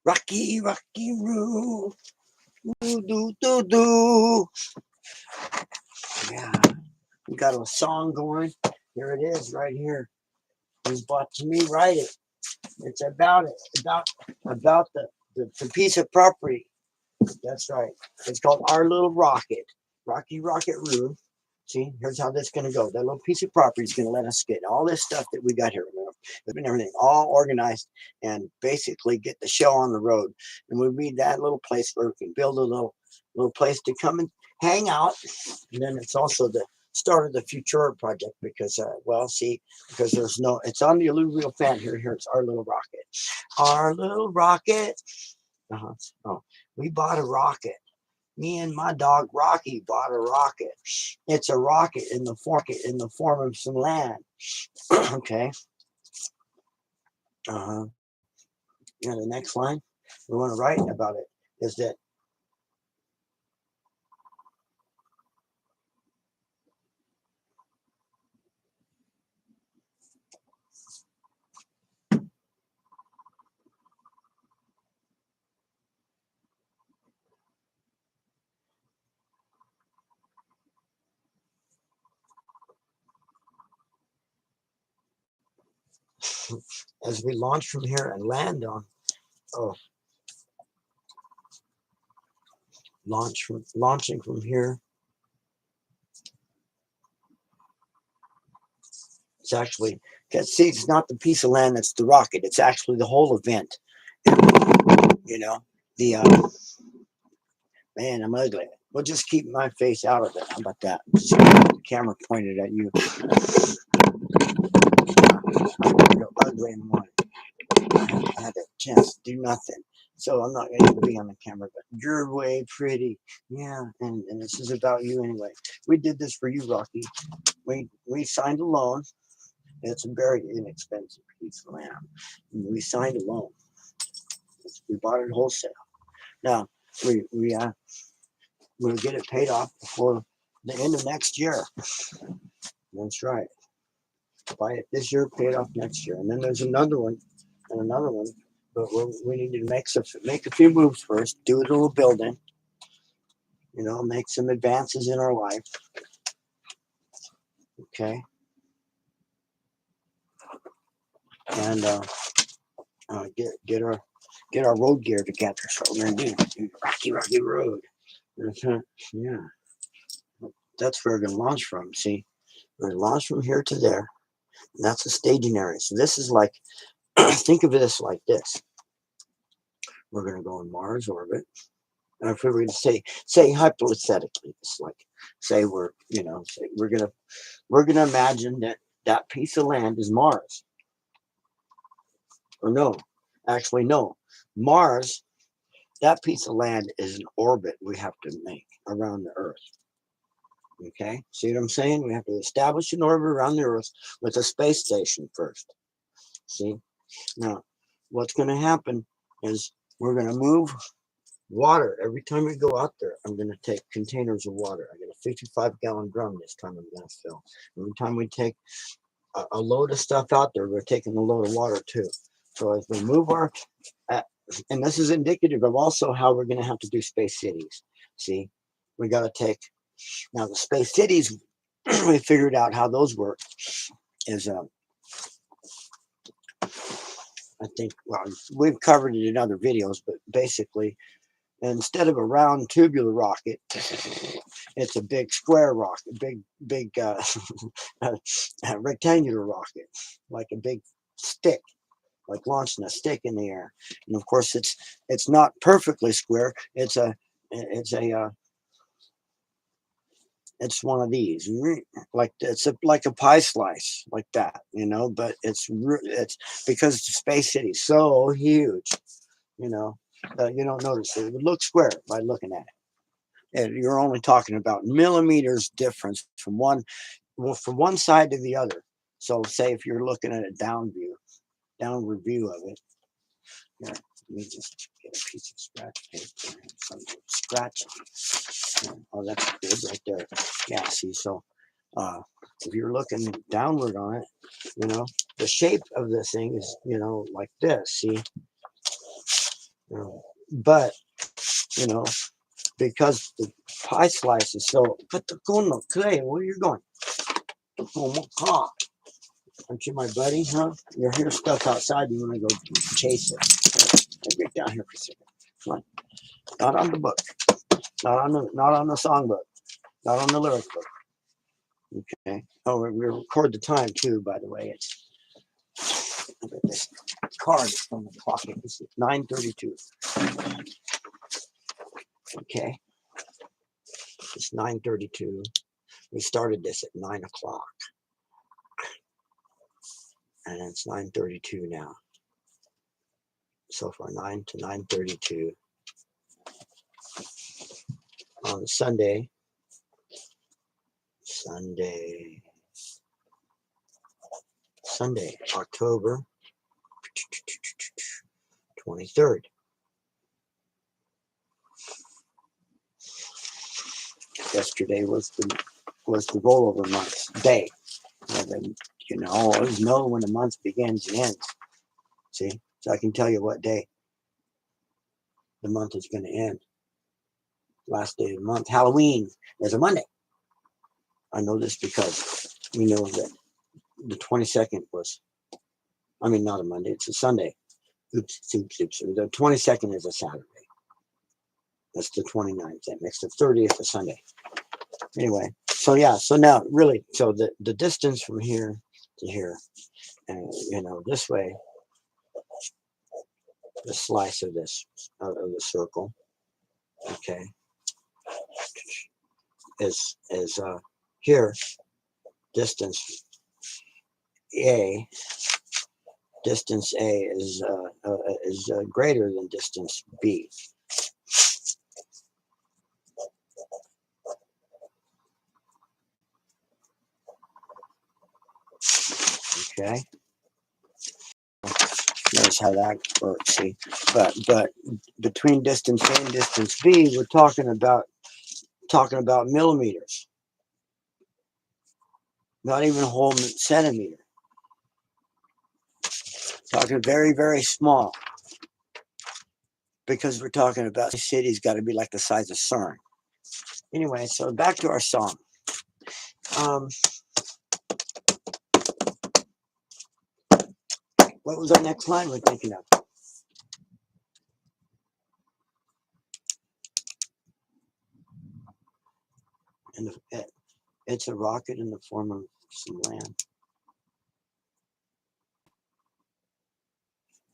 Rocky, Rocky Roo. Do, do, do, do. Yeah, we got a song going. Here it is, right here. It was bought to me. Write it. It's about the piece of property. That's right. It's called Our Little Rocket. Rocky Rocket Roo. See, here's how this is going to go. That little piece of property is going to let us get all this stuff that we got here, and everything all organized, and basically get the show on the road. And we need that little place where we can build a little place to come and hang out. And then it's also the start of the Futura project because, because there's no, it's on the alluvial fan here. Here, it's Our Little Rocket. Our Little Rocket. Oh, we bought a rocket. Me and my dog Rocky bought a rocket. It's a rocket in the form of some land. Okay. Yeah, the next line we want to write about it is that as we launch from here and land on, launching from here, it's actually, see, it's not the piece of land that's the rocket. It's actually the whole event. You know, the man, I'm ugly. We'll just keep my face out of it. How about that? Just keep the camera pointed at you. You're ugly in the morning. I had a chance to do nothing. So I'm not going to be on the camera, but you're way pretty. Yeah, and this is about you anyway. We did this for you, Rocky. We signed a loan. It's a very inexpensive piece of land. We signed a loan. We bought it wholesale. Now, we'll get it paid off before the end of next year. That's right. Buy it this year, pay it off next year. And then there's another one and another one. But we need to make a few moves first, do a little building, make some advances in our life. Okay. And get our road gear together. So we're gonna do Rocky Road. Yeah. That's where we're gonna launch from. See, we're gonna launch from here to there. And that's a staging area. So this is like, think of this like this. We're gonna go in Mars orbit. And if we were to say hypothetically, it's like, say we're gonna imagine that piece of land is Mars. Or no, actually no. Mars, that piece of land is an orbit we have to make around the Earth. Okay, see what I'm saying? We have to establish an orbit around the Earth with a space station first. See? Now, what's going to happen is we're going to move water. Every time we go out there, I'm going to take containers of water. I got a 55-gallon drum this time I'm going to fill. Every time we take a load of stuff out there, we're taking a load of water too. So as we move and this is indicative of also how we're going to have to do space cities. See, we got to take, now the space cities, we figured out how those work is, I think, well, we've covered it in other videos, but basically, instead of a round tubular rocket, it's a big square rocket, big rectangular rocket, like a big stick, like launching a stick in the air. And of course, it's not perfectly square. It's one of these, like like a pie slice, like that, But it's because the space city's so huge, you don't notice it. It would look square by looking at it. And you're only talking about millimeters difference from one side to the other. So, say if you're looking at a downward view of it. Here, let me just get a piece of scratch paper and some scratch. Oh, that's good right there. Yeah, see, so if you're looking downward on it, the shape of the thing is, like this, see? But, you know, because the pie slice is so, but the cono, Clay, where you going? Oh my God. Aren't you my buddy, huh? Your hair's stuck outside. You want to go chase it. Get down here for a second. Come on. Not on the book. Not on the songbook. Not on the lyric book. Okay. Oh, we record the time too, by the way. It's look at this card from the clock. It's 9:32. Okay. It's 9:32. We started this at 9 o'clock. And it's 9:32 now. So far, 9 to 9:32 on Sunday, October 23rd. Yesterday was the rollover month day. And then, you know, always know when the month begins and ends. See, so I can tell you what day the month is going to end. Last day of the month. Halloween is a Monday. I know this because we know that the 22nd was, I mean, not a Monday, it's a Sunday. Oops. The 22nd is a Saturday. That's the 29th. That makes the 30th a Sunday. Anyway, so yeah, so now really, so the distance from here to here, and you know, this way, the slice of this, of the circle, okay, is here, distance A is greater than distance B. Okay, notice how that works. See, but between distance A and distance B, we're talking about millimeters, not even a whole centimeter. Talking very, very small, because we're talking about the city's got to be like the size of CERN. Anyway, so back to our song. What was our next line we're thinking of? And it's a rocket in the form of some land.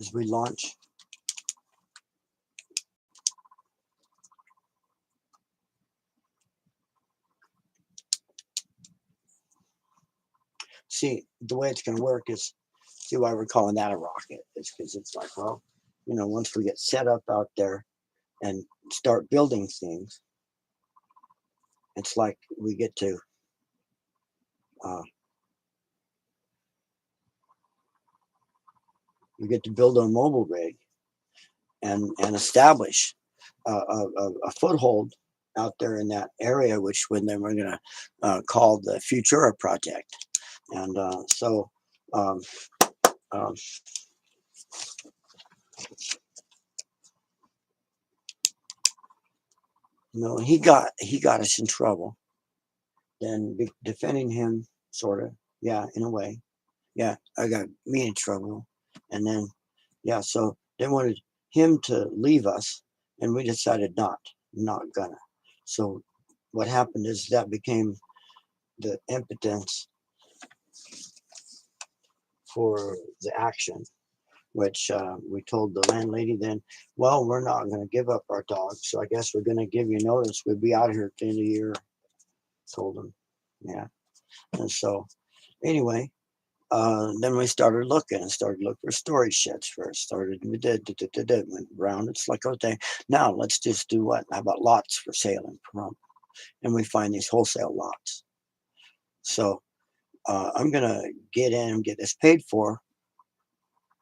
As we launch, see, the way it's going to work is, see why we're calling that a rocket. It's because it's like, well, you know, once we get set up out there and start building things, it's like we get to build a mobile rig and establish a foothold out there in that area, which when then we're going to call the Futura project. And no, he got us in trouble. Then defending him, sort of, yeah, in a way, yeah, I got me in trouble, and then yeah, so they wanted him to leave us, and we decided not gonna. So what happened is that became the impotence for the action, which we told the landlady then, well, we're not going to give up our dog, so I guess we're going to give you notice. We'll be out here at the end of the year. Told them, yeah. And so anyway, then we started looking for storage sheds first. We went around. It's like, okay, now let's just do what? How about lots for sale in Pahrump? And we find these wholesale lots. So I'm going to get in and get this paid for.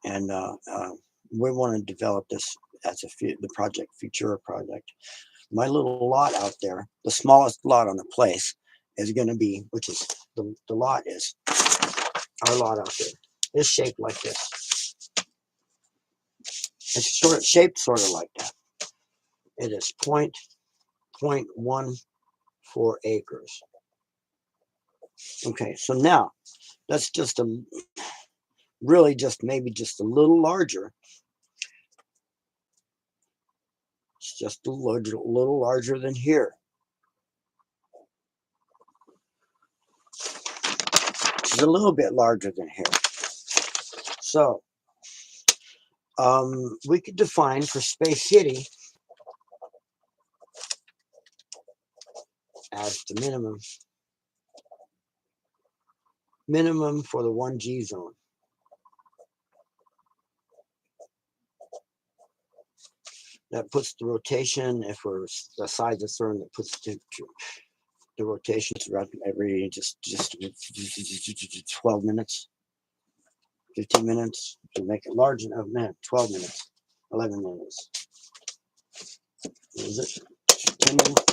And we want to develop this as the project, Futura project. My little lot out there, the smallest lot on the place, is going to be, which is the lot is our lot out there, is shaped like this. It's sort of shaped sort of like that. It is 0.14 acres. Okay, so now that's just really just maybe just a little larger. It's just a little larger than here. It's a little bit larger than here. So we could define for Space City as the minimum for the 1G zone. That puts the rotation, if we're the size of CERN, that puts the rotation throughout every just 12 minutes, 15 minutes to make it large enough. Man, 12 minutes, 11 minutes. What is it? 10 minutes,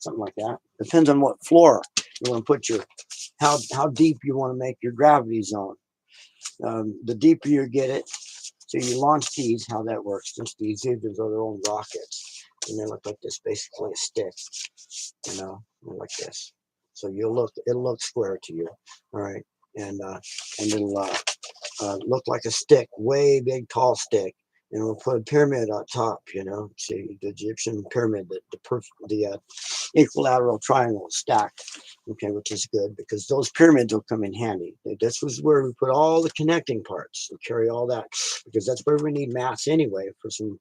something like that. Depends on what floor you want to put your, how deep you want to make your gravity zone. The deeper you get it, so you launch these, how that works. Just these are their own rockets, and they look like this, basically a stick, you know, like this. So it'll look square to you, all right, and it'll look like a stick, way big, tall stick, and we'll put a pyramid on top, you know. See the Egyptian pyramid, the equilateral triangle stacked, okay, which is good because those pyramids will come in handy. This was where we put all the connecting parts and carry all that, because that's where we need mass anyway for some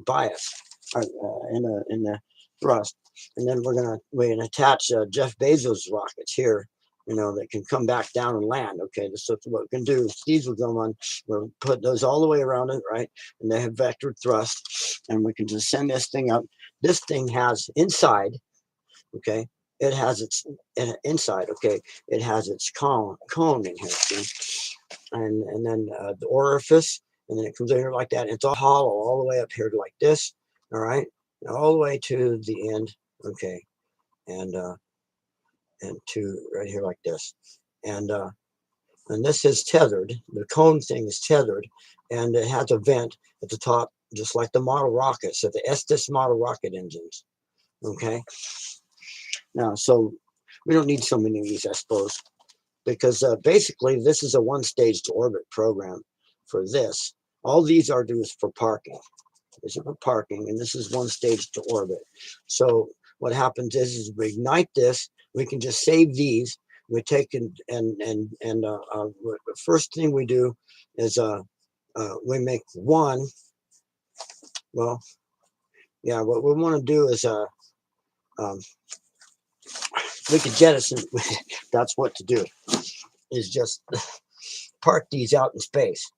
bias in the thrust. And then we're gonna attach Jeff Bezos' rockets here, you know, that can come back down and land. Okay, so what we can do is these will go on, we'll put those all the way around it, right? And they have vector thrust, and we can just send this thing up. This thing has inside, okay, it has its inside, okay, it has its cone in here, see? And then the orifice, and then it comes in here like that. It's all hollow all the way up here to like this, all right, all the way to the end, okay, and to right here like this, and this is tethered. The cone thing is tethered, and it has a vent at the top, just like the model rockets, so the Estes model rocket engines. Okay. Now, so we don't need so many of these, I suppose, because basically this is a one-stage to orbit program for this. All these are do is for parking. This is for parking, and this is one stage to orbit. So what happens is we ignite this. We can just save these. We take the first thing we do is we make one. Well, yeah. What we want to do is we can jettison. That's what to do. Is just park these out in space.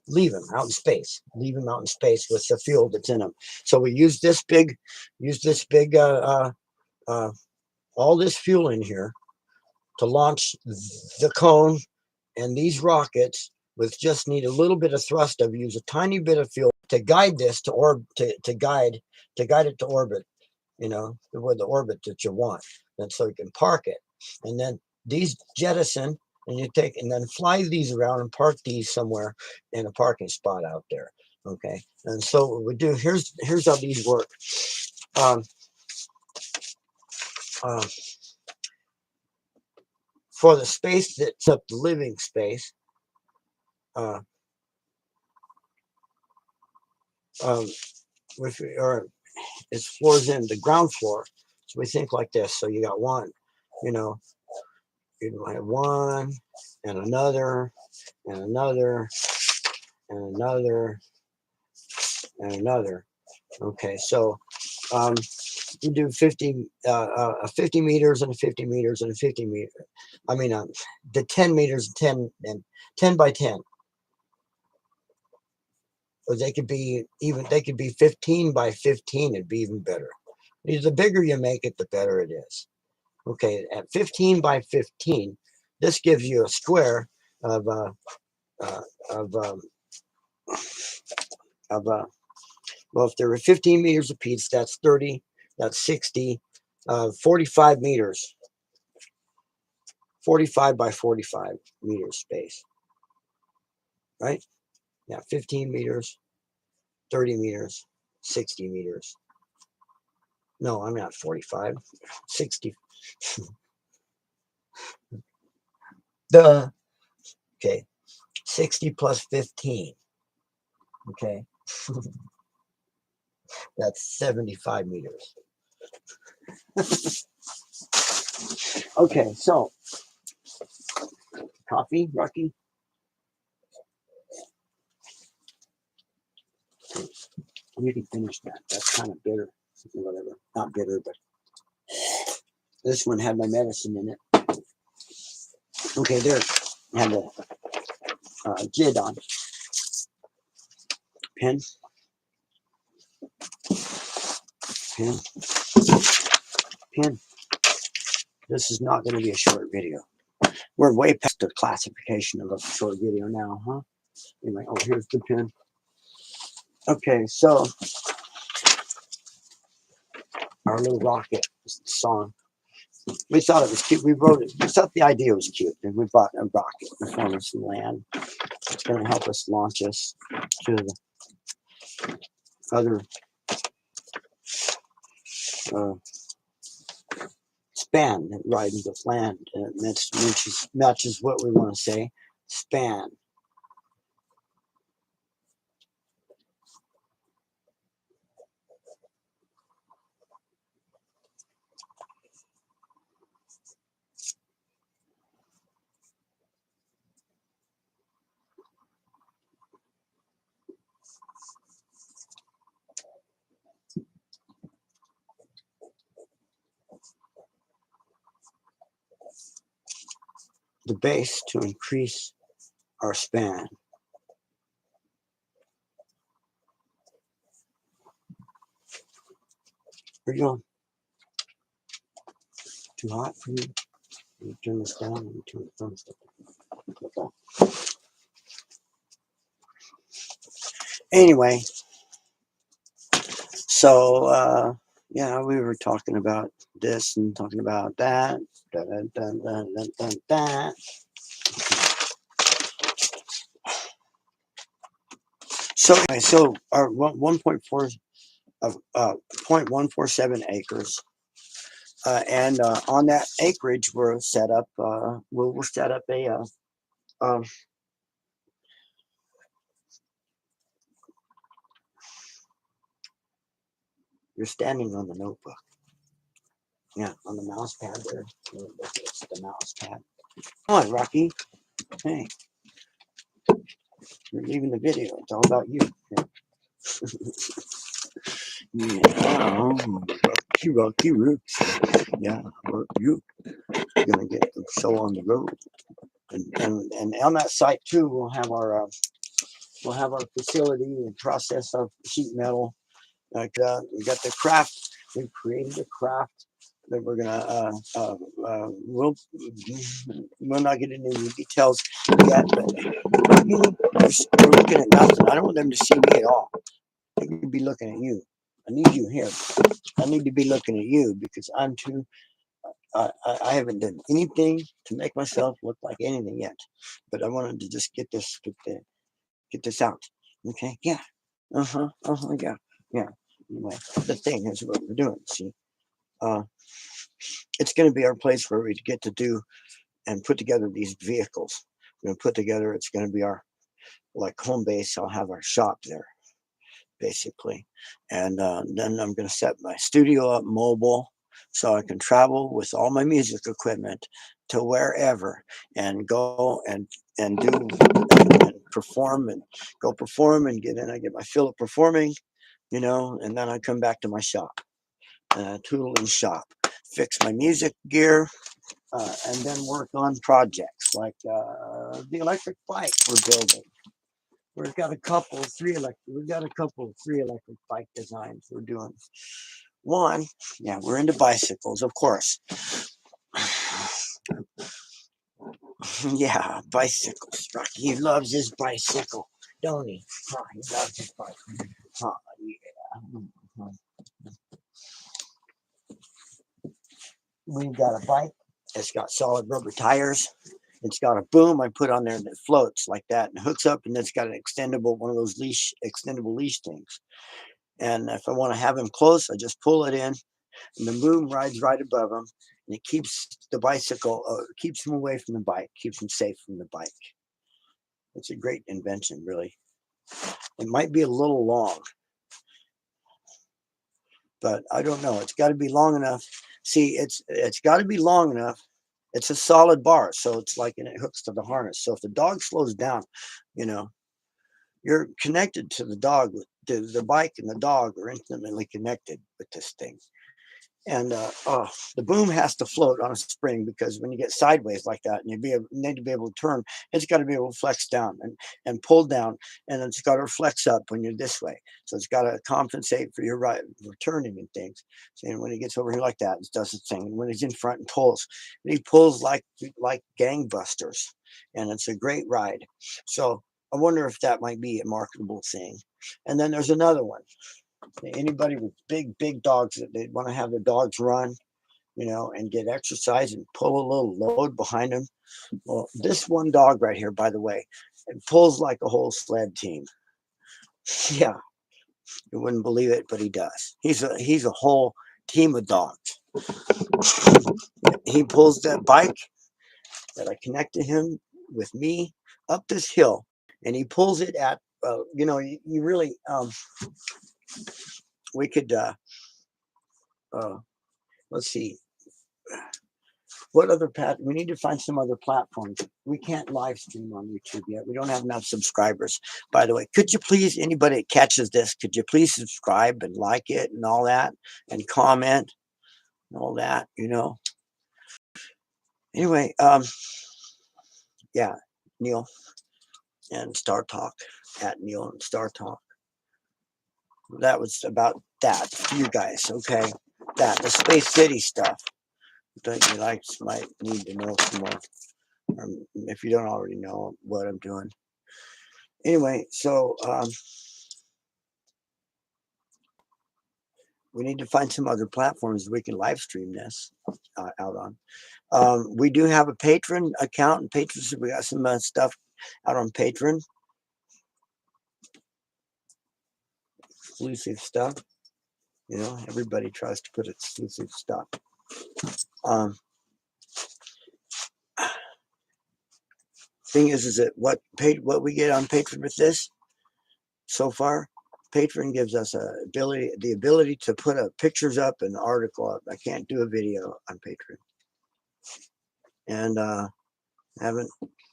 Leave them out in space. Leave them out in space with the fuel that's in them. So we use this big, all this fuel in here to launch the cone and these rockets with just need a little bit of thrust of, use a tiny bit of fuel to guide this to guide it to orbit, you know, with the orbit that you want. And so you can park it. And then these jettison, and you take and then fly these around and park these somewhere in a parking spot out there. Okay. And so what we do, here's how these work. Um, for the space that's up the living space, or its floors in the ground floor. So we think like this. So you got one, you know, you have one and another and another and another and another. Okay, so you do 50 meters and a 50 meters and a 50 meter. I mean, the 10 meters, 10 and 10 by 10. Or they could be 15 by 15. It'd be even better. The bigger you make it, the better it is. Okay, at 15 by 15, this gives you a square of well, if there were 15 meters apiece, that's 30, that's 60, 45 meters, 45 by 45 meters space, right? Yeah, 15 meters, 30 meters, 60 meters. No, I'm not 45, 60. Okay, 60 plus 15. Okay, that's 75 meters. Okay, so coffee, Rocky? You can finish that. That's kind of bitter. Whatever. Not bitter, but this one had my medicine in it. Okay, there. I had the jid on. Pen. Pen. Pen. This is not going to be a short video. We're way past the classification of a short video now, huh? Anyway, oh, here's the pen. Okay, so our little rocket song. We thought it was cute. We wrote it. We thought the idea was cute, and we bought a rocket in the form of some land. It's going to help us launch us to the other span that rides with land, and it matches what we want to say. Span. The base to increase our span. Where you going? Too hot for you? You turn this down and turn the thumbs up. Anyway, so yeah, we were talking about this and talking about that. Dun, dun, dun, dun, dun, dun. So anyway, so our 1.4 of 0.147 acres, and on that acreage we'll set up we'll set up a you're standing on the notebook. Yeah, on the mouse pad there. It's the mouse pad. Come on, Rocky. Hey, you're leaving the video. It's all about you. Yeah, Rocky Roots. Yeah, you're gonna get the show on the road, and on that site too, we'll have our facility and process of sheet metal. Like we got the craft. We've created a craft that we're gonna we'll not get into the details yet, but we're looking at nothing. I don't want them to see me at all. They could be looking at you. I need you here. I need to be looking at you because I'm too. I haven't done anything to make myself look like anything yet, but I wanted to just get this out. Okay? Yeah. Yeah. Yeah. Anyway, the thing is what we're doing. See, it's going to be our place where we get to do and put together these vehicles. We're going to put together. It's going to be our like home base. I'll have our shop there, basically, and then I'm going to set my studio up mobile so I can travel with all my music equipment to wherever and go and do and perform and go perform and get in. I get my fill of performing, and then I come back to my shop, tool and shop, fix my music gear, and then work on projects like the electric bike we're building. We've got a couple three electric bike designs we're doing. One, yeah, we're into bicycles, of course. Yeah, bicycles. Rocky loves his bicycle, don't he? Huh, he loves his bike. Huh, yeah. We've got a bike. It's got solid rubber tires. It's got a boom I put on there that floats like that and hooks up, and it's got an extendable, one of those extendable leash things. And if I want to have him close, I just pull it in, and the boom rides right above him, and it keeps the bicycle, keeps him away from the bike, keeps him safe from the bike. It's a great invention, really. It might be a little long, but I don't know. It's got to be long enough. See, it's got to be long enough. It's a solid bar, so it's like, and it hooks to the harness. So if the dog slows down, you know, you're connected to the dog. The bike and the dog are intimately connected with this thing. And the boom has to float on a spring, because when you get sideways like that and you need to be able to turn, it's got to be able to flex down and pull down, and it's got to flex up when you're this way. So it's got to compensate for your right turning and things. So, and when he gets over here like that, it does its thing. And when he's in front and he pulls like gangbusters, and it's a great ride. So I wonder if that might be a marketable thing. And then there's another one. Anybody with big dogs that they want to have the dogs run, and get exercise and pull a little load behind them. Well, this one dog right here, by the way, it pulls like a whole sled team. Yeah, you wouldn't believe it, but he does. He's a whole team of dogs. He pulls that bike that I connect to him with me up this hill, and he pulls it at you really we could let's see. What other we need to find some other platforms. We can't live stream on YouTube yet. We don't have enough subscribers. By the way, could you please, anybody that catches this, could you please subscribe and like it and all that, and comment and all that, Anyway, yeah, Neil and Star Talk, at Neil and Star Talk. That was about that for you guys, okay? The Space City stuff. Don't you might need to know some more, if you don't already know what I'm doing. Anyway, so we need to find some other platforms we can live stream this out on. We do have a Patreon account, and patrons, we got some stuff out on Patreon. Exclusive stuff. Everybody tries to put exclusive stuff. Thing is that what we get on Patreon with this so far, Patreon gives us the ability to put pictures up and article up. I can't do a video on Patreon, and haven't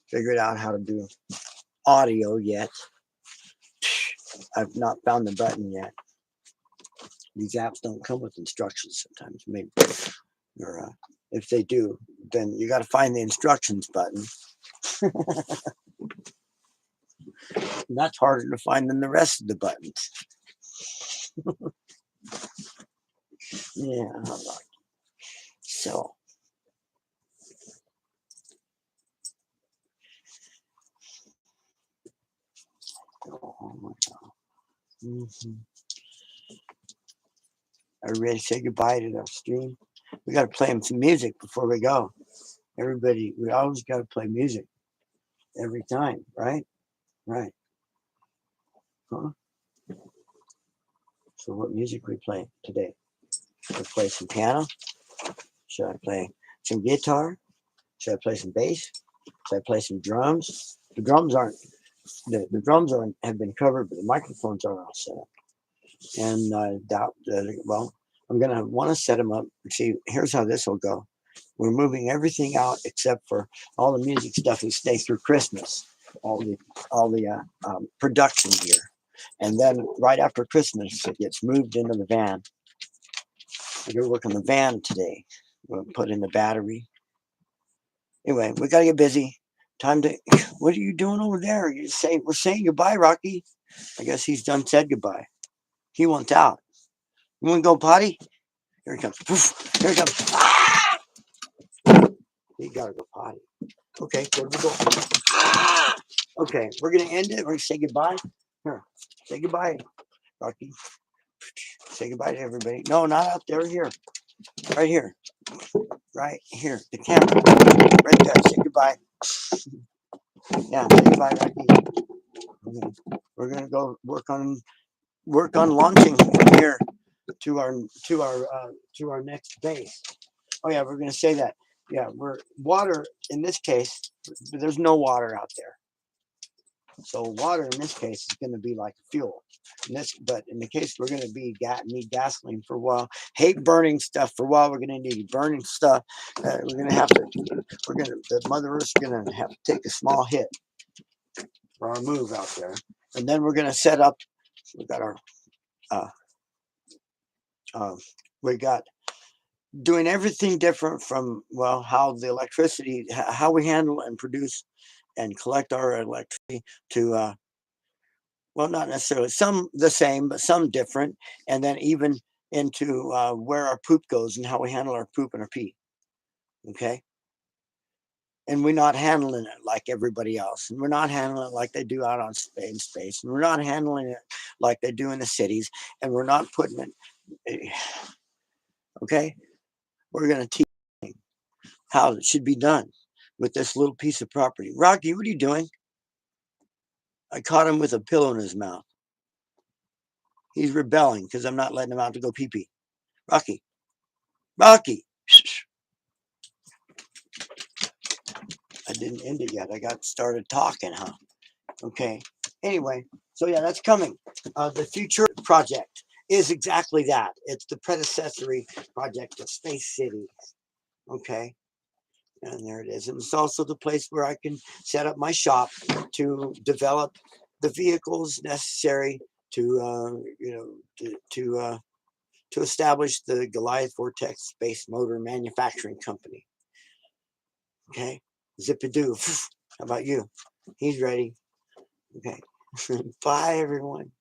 figured out how to do audio yet. I've not found the button yet. These apps don't come with instructions sometimes, maybe, or if they do, then you got to find the instructions button. And that's harder to find than the rest of the buttons. Yeah, so oh my God. Are we ready to say goodbye to the stream? We got to play them some music before we go. Everybody, we always got to play music every time, right? Right. Huh? So what music we play today? Should I play some piano? Should I play some guitar? Should I play some bass? Should I play some drums? The drums have been covered, but the microphones are all set up. And I'm gonna want to set them up. See, here's how this will go. We're moving everything out except for all the music stuff we stay through Christmas, all the production gear, and then right after Christmas it gets moved into the van. I go work on the van today. We'll put in the battery. Anyway, we gotta get busy. Time to. What are you doing over there? We're saying goodbye, Rocky. I guess he's done said goodbye. He wants out. You want to go potty? Here he comes. Poof. Here he comes. Ah! He gotta go potty. Okay, where do we go? Ah! Okay, we're gonna end it. We're gonna say goodbye. Here, say goodbye, Rocky. Say goodbye to everybody. No, not out there. Here. Right here. Right here. The camera. Right there. Say goodbye. Yeah, say goodbye, Rocky. We're gonna go work on launching from here to our to our next base. Oh yeah, we're gonna say that. Yeah, we're water in this case. There's no water out there, so water in this case is going to be like fuel. But in the case we're going to need gasoline for a while. Hate burning stuff for a while. We're going to need burning stuff. We're going to have to. The Mother Earth's going to have to take a small hit for our move out there, and then we're going to set up. We got our. Uh, we got doing everything different from how the electricity, how we handle and produce and collect our electricity to not necessarily some the same, but some different, and then even into where our poop goes and how we handle our poop and our pee. Okay, and we're not handling it like everybody else, and we're not handling it like they do out on space, and we're not handling it like they do in the cities, and we're not putting it. Okay, we're going to teach how it should be done with this little piece of property. Rocky, what are you doing? I caught him with a pillow in his mouth. He's rebelling because I'm not letting him out to go pee pee. Rocky, Rocky. I didn't end it yet. I got started talking, huh? Okay. Anyway, so yeah, that's coming. The future project is exactly that. It's the predecessory project of Space City. Okay. And there it is. And it's also the place where I can set up my shop to develop the vehicles necessary to, to establish the Goliath Vortex Space Motor Manufacturing Company. Okay, zip-a-doo. How about you? He's ready. Okay. Bye, everyone.